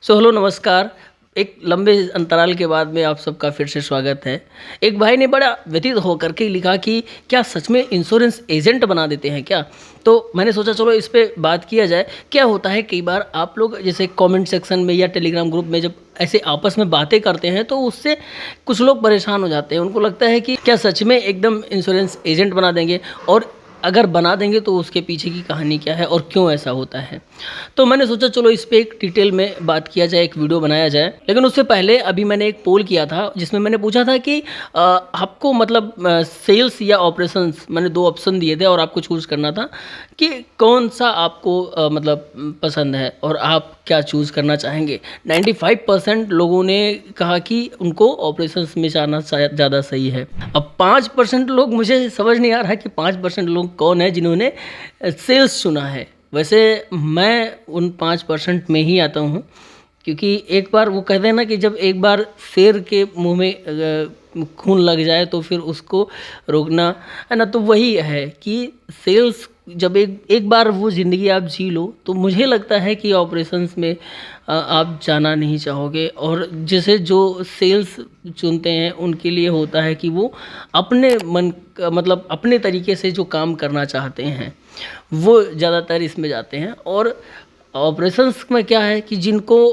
Hello नमस्कार। एक लंबे अंतराल के बाद में आप सबका फिर से स्वागत है। एक भाई ने बड़ा व्यथित होकर के लिखा कि क्या सच में इंश्योरेंस एजेंट बना देते हैं क्या? तो मैंने सोचा चलो इस पे बात किया जाए। क्या होता है कई बार आप लोग जैसे कमेंट सेक्शन में या टेलीग्राम ग्रुप में जब ऐसे आपस में बातें करते हैं तो उससे कुछ लोग परेशान हो जाते हैं। उनको लगता है कि क्या सच में एकदम इंश्योरेंस एजेंट बना देंगे, और अगर बना देंगे तो उसके पीछे की कहानी क्या है और क्यों ऐसा होता है। तो मैंने सोचा चलो इस पे एक डिटेल में बात किया जाए, एक वीडियो बनाया जाए। लेकिन उससे पहले अभी मैंने एक पोल किया था जिसमें मैंने पूछा था कि आपको मतलब सेल्स या ऑपरेशंस, मैंने दो ऑप्शन दिए थे और आपको चूज़ करना था कि कौन सा आपको मतलब पसंद है और आप क्या चूज़ करना चाहेंगे। 95% लोगों ने कहा कि उनको ऑपरेशंस में जाना शायद ज़्यादा सही है। अब 5% लोग, मुझे समझ नहीं आ रहा है कि 5% लोग कौन है जिन्होंने सेल्स चुना है। वैसे मैं उन 5% में ही आता हूँ, क्योंकि एक बार वो कहते हैं ना कि जब एक बार शेर के मुंह में खून लग जाए तो फिर उसको रोकना है ना। तो वही है कि सेल्स जब एक एक बार वो ज़िंदगी आप जी लो तो मुझे लगता है कि ऑपरेशंस में आप जाना नहीं चाहोगे। और जैसे जो सेल्स चुनते हैं उनके लिए होता है कि वो अपने मन मतलब अपने तरीके से जो काम करना चाहते हैं वो ज़्यादातर इसमें जाते हैं। और ऑपरेशंस में क्या है कि जिनको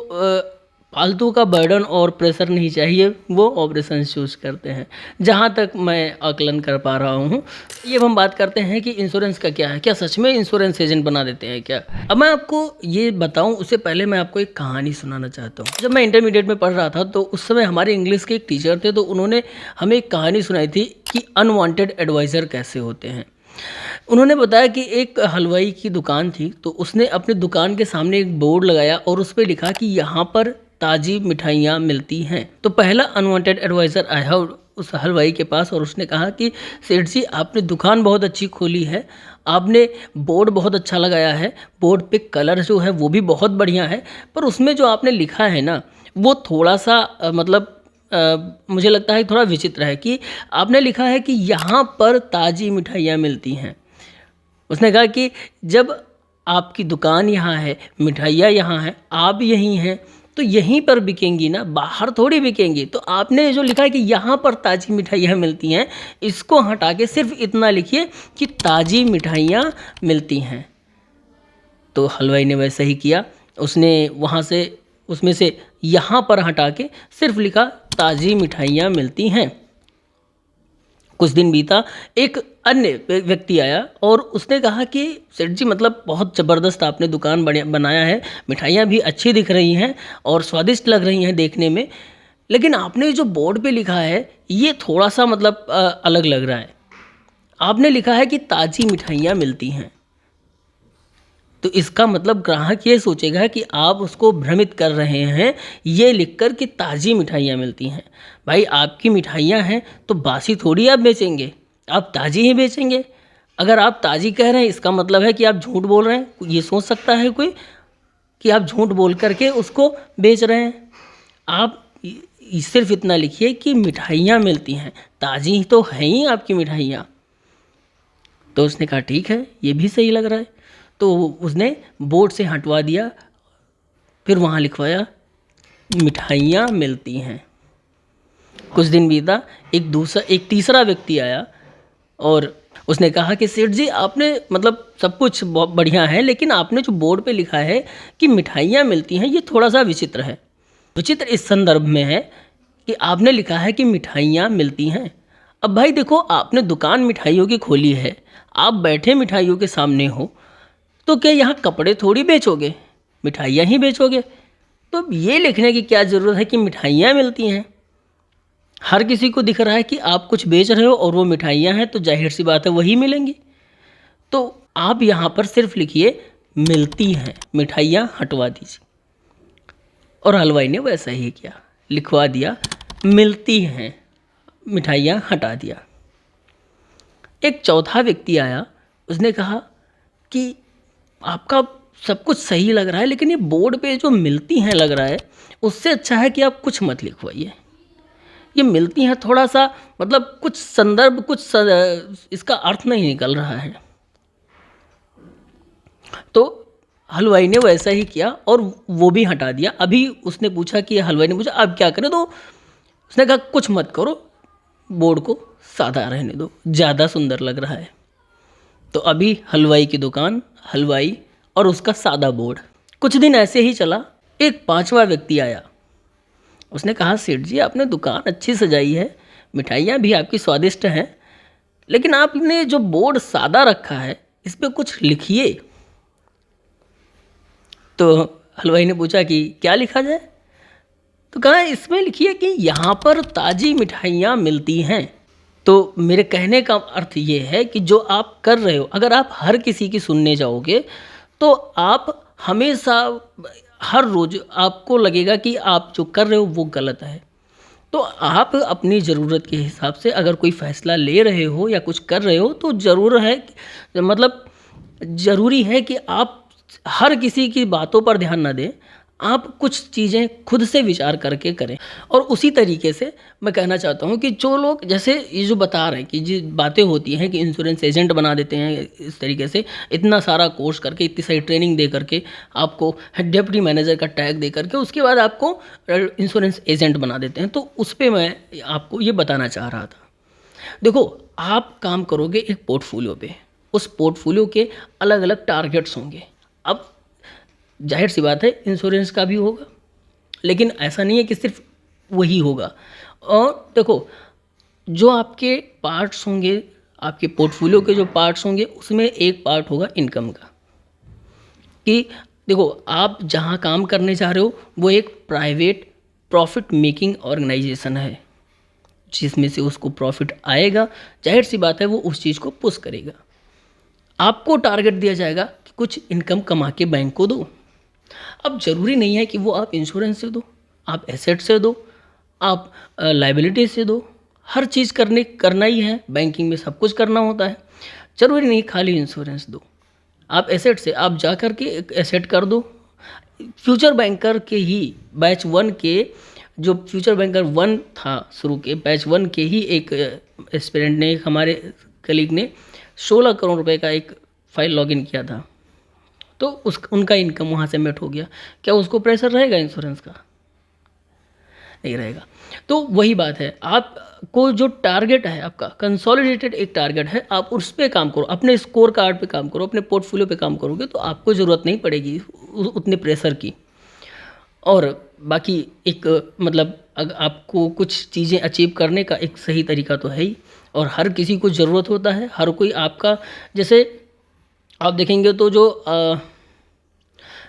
फालतू का बर्डन और प्रेशर नहीं चाहिए वो ऑपरेशंस चूज़ करते हैं, जहाँ तक मैं आकलन कर पा रहा हूँ। ये अब हम बात करते हैं कि इंश्योरेंस का क्या है, क्या सच में इंश्योरेंस एजेंट बना देते हैं क्या? अब मैं आपको ये बताऊँ उससे पहले मैं आपको एक कहानी सुनाना चाहता हूँ। जब मैं इंटरमीडिएट में पढ़ रहा था तो उस समय हमारे इंग्लिश के एक टीचर थे, तो उन्होंने हमें एक कहानी सुनाई थी कि अनवांटेड एडवाइज़र कैसे होते हैं। उन्होंने बताया कि एक हलवाई की दुकान थी, तो उसने अपनी दुकान के सामने एक बोर्ड लगाया और उस पे लिखा कि यहाँ पर ताज़ी मिठाइयाँ मिलती हैं। तो पहला अनवांटेड एडवाइज़र आया उस हलवाई के पास और उसने कहा कि सेठ जी, आपने दुकान बहुत अच्छी खोली है, आपने बोर्ड बहुत अच्छा लगाया है, बोर्ड पे कलर जो है वो भी बहुत बढ़िया है, पर उसमें जो आपने लिखा है ना वो थोड़ा सा मतलब मुझे लगता है थोड़ा विचित्र है कि आपने लिखा है कि यहाँ पर ताज़ी मिठाइयाँ मिलती हैं। उसने कहा कि जब आपकी दुकान यहाँ है, मिठाइयाँ यहाँ हैं, आप यहीं हैं, तो यहीं पर बिकेंगी ना, बाहर थोड़ी बिकेंगी। तो आपने जो लिखा है कि यहाँ पर ताज़ी मिठाइयाँ मिलती हैं, इसको हटा के सिर्फ इतना लिखिए कि ताज़ी मिठाइयाँ मिलती हैं। तो हलवाई ने वैसा ही किया। उसने वहाँ से उसमें से यहाँ पर हटा के सिर्फ लिखा ताज़ी मिठाइयाँ मिलती हैं। कुछ दिन बीता, एक अन्य व्यक्ति आया और उसने कहा कि सेठ जी, मतलब बहुत ज़बरदस्त आपने दुकान बनाया है, मिठाइयाँ भी अच्छी दिख रही हैं और स्वादिष्ट लग रही हैं देखने में, लेकिन आपने जो बोर्ड पे लिखा है ये थोड़ा सा मतलब अलग लग रहा है। आपने लिखा है कि ताज़ी मिठाइयाँ मिलती हैं, तो इसका मतलब ग्राहक ये सोचेगा कि आप उसको भ्रमित कर रहे हैं ये लिखकर कि ताज़ी मिठाइयाँ मिलती हैं। भाई, आपकी मिठाइयाँ हैं तो बासी थोड़ी आप बेचेंगे, आप ताज़ी ही बेचेंगे। अगर आप ताज़ी कह रहे हैं इसका मतलब है कि आप झूठ बोल रहे हैं। ये सोच सकता है कोई कि आप झूठ बोल करके उसको बेच रहे हैं। आप सिर्फ इतना लिखिए कि मिठाइयाँ मिलती हैं, ताज़ी तो हैं ही आपकी मिठाइयाँ। तो उसने कहा ठीक है, ये भी सही लग रहा है। तो उसने बोर्ड से हटवा दिया, फिर वहाँ लिखवाया मिठाइयाँ मिलती हैं। कुछ दिन बीता, एक तीसरा व्यक्ति आया और उसने कहा कि सेठ जी, आपने मतलब सब कुछ बहुत बढ़िया है, लेकिन आपने जो बोर्ड पे लिखा है कि मिठाइयाँ मिलती हैं ये थोड़ा सा विचित्र है। विचित्र इस संदर्भ में है कि आपने लिखा है कि मिठाइयाँ मिलती हैं। अब भाई देखो, आपने दुकान मिठाइयों की खोली है, आप बैठे मिठाइयों के सामने हो, तो क्या यहाँ कपड़े थोड़ी बेचोगे, मिठाइयाँ ही बेचोगे। तो ये लिखने की क्या ज़रूरत है कि मिठाइयाँ मिलती हैं। हर किसी को दिख रहा है कि आप कुछ बेच रहे हो और वो मिठाइयाँ हैं, तो जाहिर सी बात है वही मिलेंगी। तो आप यहाँ पर सिर्फ लिखिए मिलती हैं, मिठाइयाँ हटवा दीजिए। और हलवाई ने वैसा ही किया, लिखवा दिया मिलती हैं, मिठाइयाँ हटा दिया। एक चौथा व्यक्ति आया, उसने कहा कि आपका सब कुछ सही लग रहा है, लेकिन ये बोर्ड पे जो मिलती हैं लग रहा है, उससे अच्छा है कि आप कुछ मत लिखवाइए। ये मिलती हैं थोड़ा सा मतलब कुछ संदर्भ इसका अर्थ नहीं निकल रहा है। तो हलवाई ने वैसा ही किया और वो भी हटा दिया। अभी उसने पूछा कि हलवाई ने पूछा अब क्या करें, तो उसने कहा कुछ मत करो, बोर्ड को सादा रहने दो, ज़्यादा सुंदर लग रहा है। तो अभी हलवाई की दुकान, हलवाई और उसका सादा बोर्ड। कुछ दिन ऐसे ही चला। एक पांचवा व्यक्ति आया, उसने कहा सेठ जी आपने दुकान अच्छी सजाई है, मिठाइयाँ भी आपकी स्वादिष्ट हैं, लेकिन आपने जो बोर्ड सादा रखा है इस पे कुछ लिखिए। तो हलवाई ने पूछा कि क्या लिखा जाए, तो कहा इसमें लिखिए कि यहाँ पर ताज़ी मिठाइयाँ मिलती हैं। तो मेरे कहने का अर्थ ये है कि जो आप कर रहे हो, अगर आप हर किसी की सुनने जाओगे तो आप हमेशा हर रोज़ आपको लगेगा कि आप जो कर रहे हो वो गलत है। तो आप अपनी ज़रूरत के हिसाब से अगर कोई फ़ैसला ले रहे हो या कुछ कर रहे हो तो ज़रूर है, मतलब ज़रूरी है कि आप हर किसी की बातों पर ध्यान ना दें, आप कुछ चीज़ें खुद से विचार करके करें। और उसी तरीके से मैं कहना चाहता हूँ कि जो लोग जैसे ये जो बता रहे हैं कि जो बातें होती हैं कि इंश्योरेंस एजेंट बना देते हैं, इस तरीके से इतना सारा कोर्स करके, इतनी सारी ट्रेनिंग दे करके, आपको डिप्टी मैनेजर का टैग दे करके उसके बाद आपको इंश्योरेंस एजेंट बना देते हैं। तो उस पर मैं आपको ये बताना चाह रहा था। देखो, आप काम करोगे एक पोर्टफोलियो पे, उस पोर्टफोलियो के अलग अलग टारगेट्स होंगे। अब जाहिर सी बात है इंश्योरेंस का भी होगा, लेकिन ऐसा नहीं है कि सिर्फ वही होगा। और देखो, जो आपके पार्ट्स होंगे, आपके पोर्टफोलियो के जो पार्ट्स होंगे उसमें एक पार्ट होगा इनकम का, कि देखो आप जहाँ काम करने जा रहे हो वो एक प्राइवेट प्रॉफिट मेकिंग ऑर्गेनाइजेशन है, जिसमें से उसको प्रॉफिट आएगा, जाहिर सी बात है वो उस चीज़ को पुश करेगा। आपको टारगेट दिया जाएगा कि कुछ इनकम कमा के बैंक को दो। अब ज़रूरी नहीं है कि वो आप इंश्योरेंस से दो, आप एसेट से दो, आप लाइबिलिटी से दो, हर चीज़ करना ही है, बैंकिंग में सब कुछ करना होता है। ज़रूरी नहीं खाली इंश्योरेंस दो, आप एसेट से आप जा कर के एक एसेट कर दो। फ्यूचर बैंकर के ही बैच 1 के, जो फ्यूचर बैंकर 1 था शुरू के बैच 1 के ही एक एस्पिरेंट ने, हमारे कलीग ने 16 करोड़ रुपए का एक फाइल लॉगिन किया था, तो उनका इनकम वहाँ से मेट हो गया। क्या उसको प्रेशर रहेगा इंश्योरेंस का? नहीं रहेगा। तो वही बात है, आपको जो टारगेट है आपका कंसोलिडेटेड एक टारगेट है, आप उस पर काम करो, अपने स्कोर कार्ड पे काम करो, अपने पोर्टफोलियो पे काम करोगे तो आपको ज़रूरत नहीं पड़ेगी उतने प्रेशर की। और बाकी एक मतलब अगर आपको कुछ चीज़ें अचीव करने का एक सही तरीका तो है ही, और हर किसी को ज़रूरत होता है, हर कोई आपका, जैसे आप देखेंगे तो जो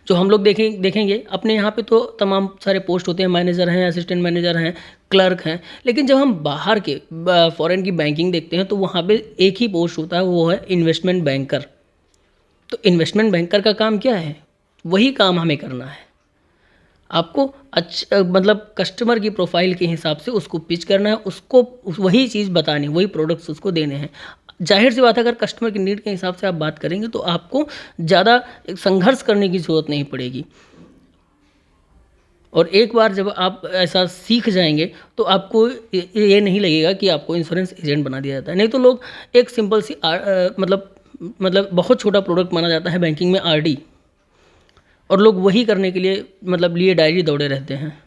हम लोग देखेंगे अपने यहाँ पे तो तमाम सारे पोस्ट होते हैं, मैनेजर हैं, असिस्टेंट मैनेजर हैं, क्लर्क हैं, लेकिन जब हम बाहर के फॉरेन की बैंकिंग देखते हैं तो वहाँ पे एक ही पोस्ट होता है, वो है इन्वेस्टमेंट बैंकर। तो इन्वेस्टमेंट बैंकर का काम क्या है? वही काम हमें करना है। आपको अच्छा मतलब कस्टमर की प्रोफाइल के हिसाब से उसको पिच करना है, उसको वही चीज़ बतानी, वही प्रोडक्ट्स उसको देने हैं। जाहिर सी बात है, अगर कस्टमर की नीड के हिसाब से आप बात करेंगे तो आपको ज़्यादा संघर्ष करने की ज़रूरत नहीं पड़ेगी। और एक बार जब आप ऐसा सीख जाएंगे तो आपको ये नहीं लगेगा कि आपको इंश्योरेंस एजेंट बना दिया जाता है। नहीं तो लोग एक सिंपल सी मतलब बहुत छोटा प्रोडक्ट माना जाता है बैंकिंग में, आरडी, और लोग वही करने के लिए मतलब लिए डायरी दौड़े रहते हैं।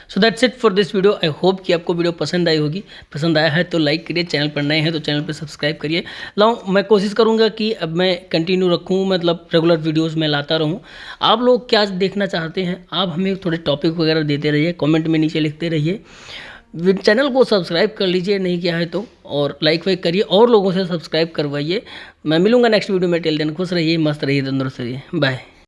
So that's it for this video. I hope कि आपको वीडियो पसंद आई होगी। पसंद आया है तो लाइक करिए, चैनल पर नए हैं तो चैनल पर सब्सक्राइब करिए। मैं कोशिश करूंगा कि अब मैं कंटिन्यू रखूं, मतलब रेगुलर वीडियोस में लाता रहूं। आप लोग क्या देखना चाहते हैं, आप हमें थोड़े टॉपिक वगैरह देते रहिए, कमेंट में नीचे लिखते रहिए। चैनल को सब्सक्राइब कर लीजिए नहीं किया है तो, और लाइक वाइक करिए, और लोगों से सब्सक्राइब करवाइए। मैं मिलूंगा नेक्स्ट वीडियो में। टिल देन खुश रहिए, मस्त रहिए, तंदुरुस्त रहिए। बाय।